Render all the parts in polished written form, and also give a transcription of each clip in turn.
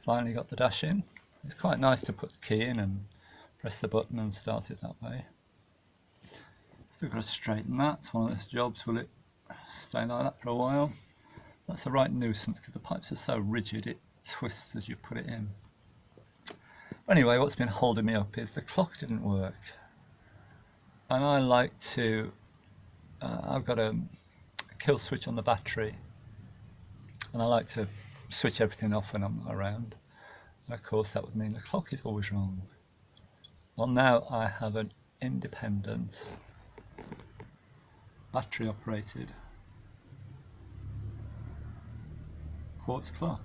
Finally got the dash in. It's quite nice to put the key in and press the button and start it that way. Still got to straighten that. It's one of those jobs. Will it stay like that for a while? That's a right nuisance because the pipes are so rigid it twists as you put it in. Anyway, what's been holding me up is the clock didn't work, and I like to I've got a kill switch on the battery, and I like to switch everything off when I'm not around, and of course that would mean the clock is always wrong. Well, now I have an independent battery operated quartz clock,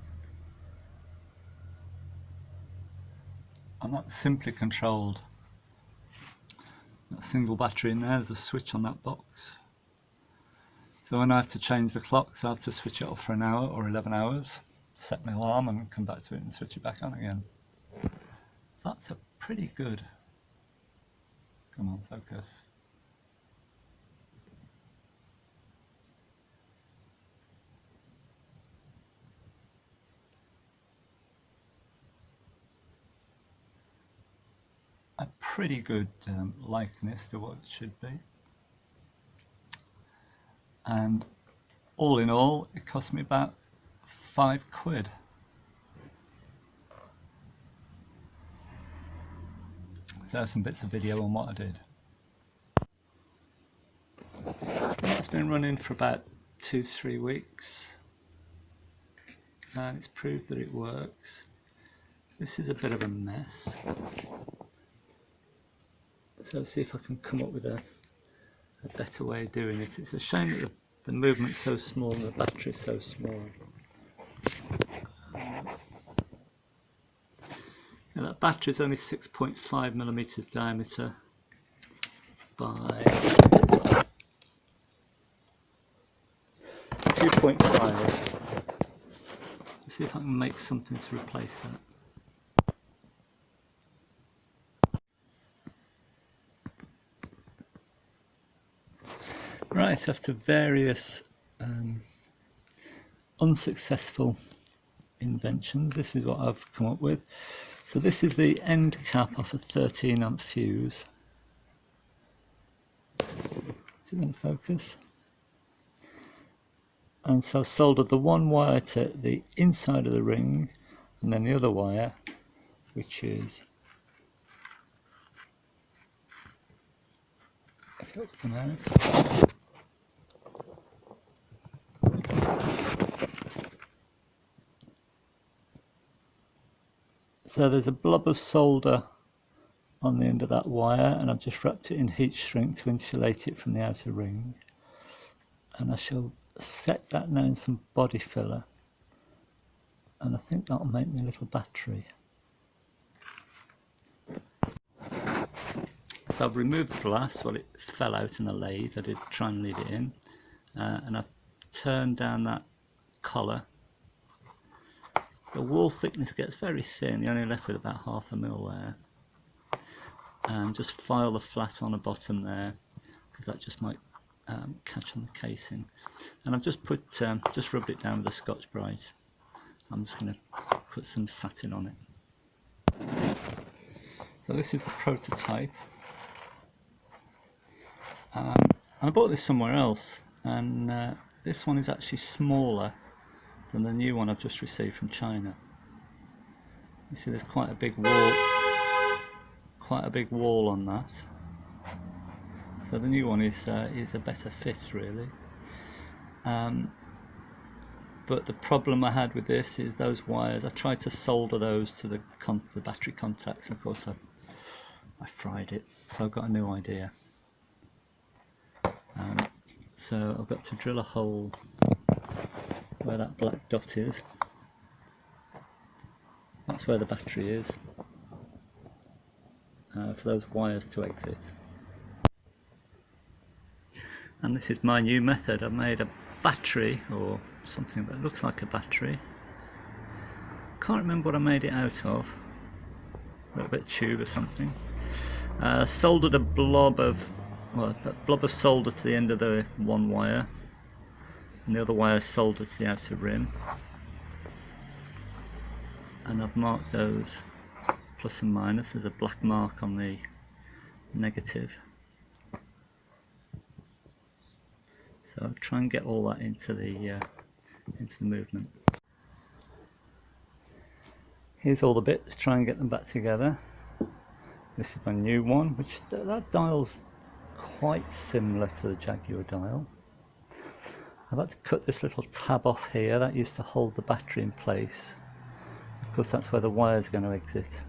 and that's simply controlled. That single battery in there, there's a switch on that box, so when I have to change the clocks I have to switch it off for an hour or 11 hours, set my alarm and come back to it and switch it back on again. That's a pretty good, come on, focus. A pretty good likeness to what it should be, and all in all it cost me about £5. So some bits of video on what I did. That's been running for about 2-3 weeks and it's proved that it works. This is a bit of a mess. So let's see if I can come up with a better way of doing it. It's a shame that the movement's so small and the battery's so small. Now that battery's only 6.5mm diameter by 2.5. Let's see if I can make something to replace that. Right, after various unsuccessful inventions, this is what I've come up with. So this is the end cap off a 13 amp fuse. Is it going to focus? And so I've soldered the one wire to the inside of the ring, and then the other wire, which is, if it'll come out. So there's a blob of solder on the end of that wire, and I've just wrapped it in heat shrink to insulate it from the outer ring, and I shall set that now in some body filler, and I think that'll make me a little battery. So I've removed the glass. Well, it fell out in the lathe. I did try and leave it in, and I've turned down that collar. The wall thickness gets very thin, you're only left with about 1/2 mil there, and just file the flat on the bottom there because that just might catch on the casing. And I've just put just rubbed it down with a Scotch-Brite. I'm just going to put some satin on it. So this is the prototype, and I bought this somewhere else, and this one is actually smaller than the new one I've just received from China. You see there's quite a big wall on that. So the new one is a better fit really. But the problem I had with this is those wires. I tried to solder those to the battery contacts, and of course I fried it. So I've got a new idea. So I've got to drill a hole where that black dot is. That's where the battery is, for those wires to exit. And this is my new method. I've made a battery, or something that looks like a battery. Can't remember what I made it out of. A little bit of tube or something. Soldered a blob of solder to the end of the one wire, and the other wire soldered to the outer rim. and I've marked those plus and minus. There's a black mark on the negative. So I'll try and get all that into the movement. Here's all the bits, try and get them back together. This is my new one, which that dial's quite similar to the Jaguar dial. I've had to cut this little tab off here, that used to hold the battery in place. Of course that's where the wires are going to exit.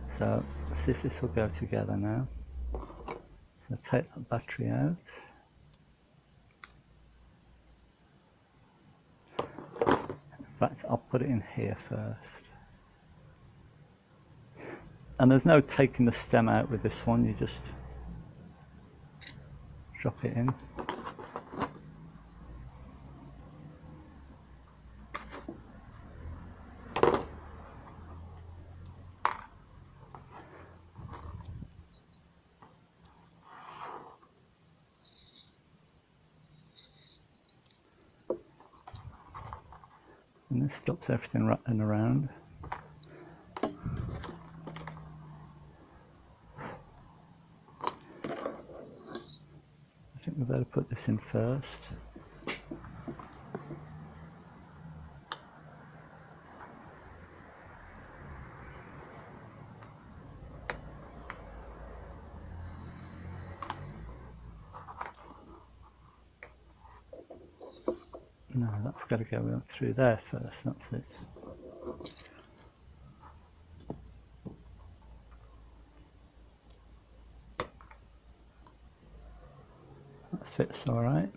So let's see if this will go together now. So take that battery out. In fact, I'll put it in here first. And there's no taking the stem out with this one, you just drop it in. And this stops everything rattling around. I think we better put this in first. No, that's got to go through there first, that's it. That fits all right.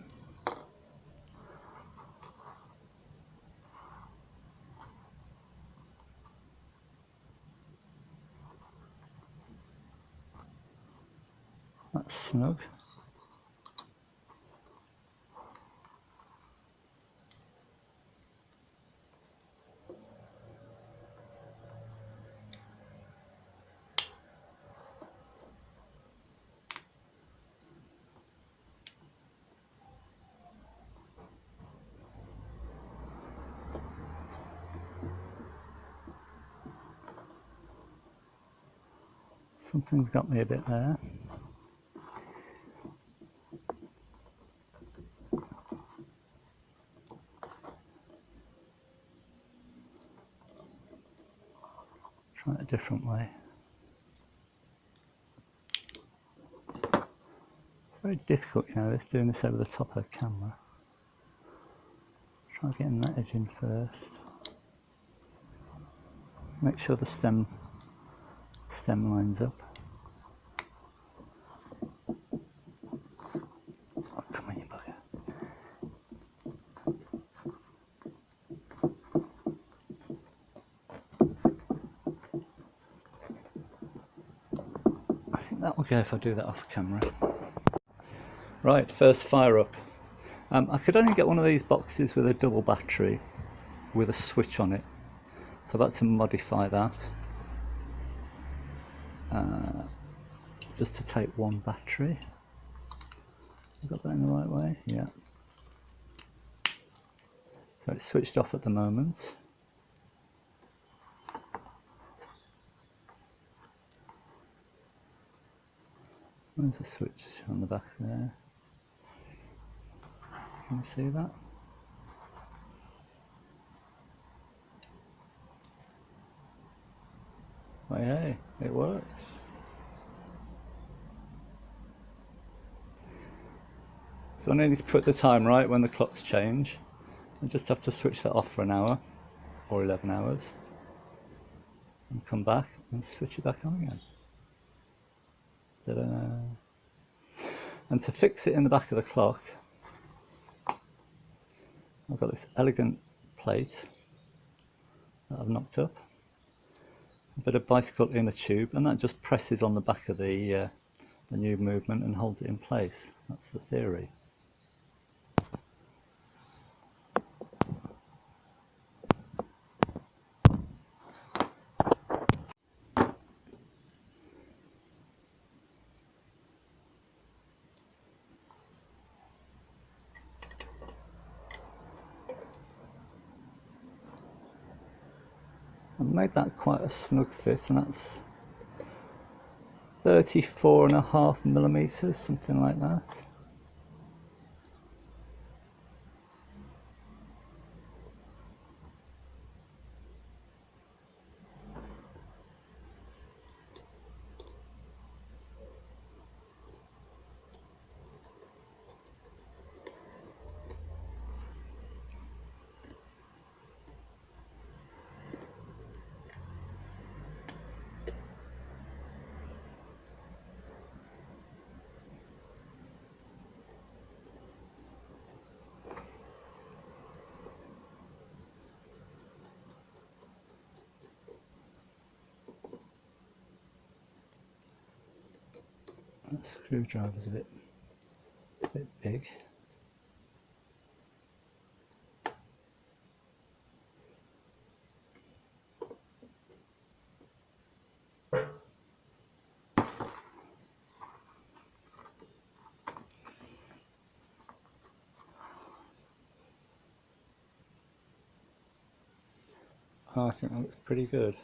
That's snug. Something's got me a bit there. Try it a different way. Very difficult, you know, this doing this over the top of the camera. Try getting that edge in first. Make sure the stem lines up. Oh, come on, you bugger. I think that will go if I do that off camera. Right, first fire up. I could only get one of these boxes with a double battery with a switch on it, so I've had to modify that just to take one battery. I've got that in the right way, yeah. So it's switched off at the moment. There's a switch on the back there. Can you see that? Well, hey, it works. So I need to put the time right when the clocks change. I just have to switch that off for an hour or 11 hours and come back and switch it back on again. Ta-da. And to fix it in the back of the clock, I've got this elegant plate that I've knocked up, a bit of bicycle inner tube, and that just presses on the back of the new movement and holds it in place. That's the theory. I've made that quite a snug fit, and that's 34.5 millimeters, something like that. That screwdriver's a bit big. I think that looks pretty good.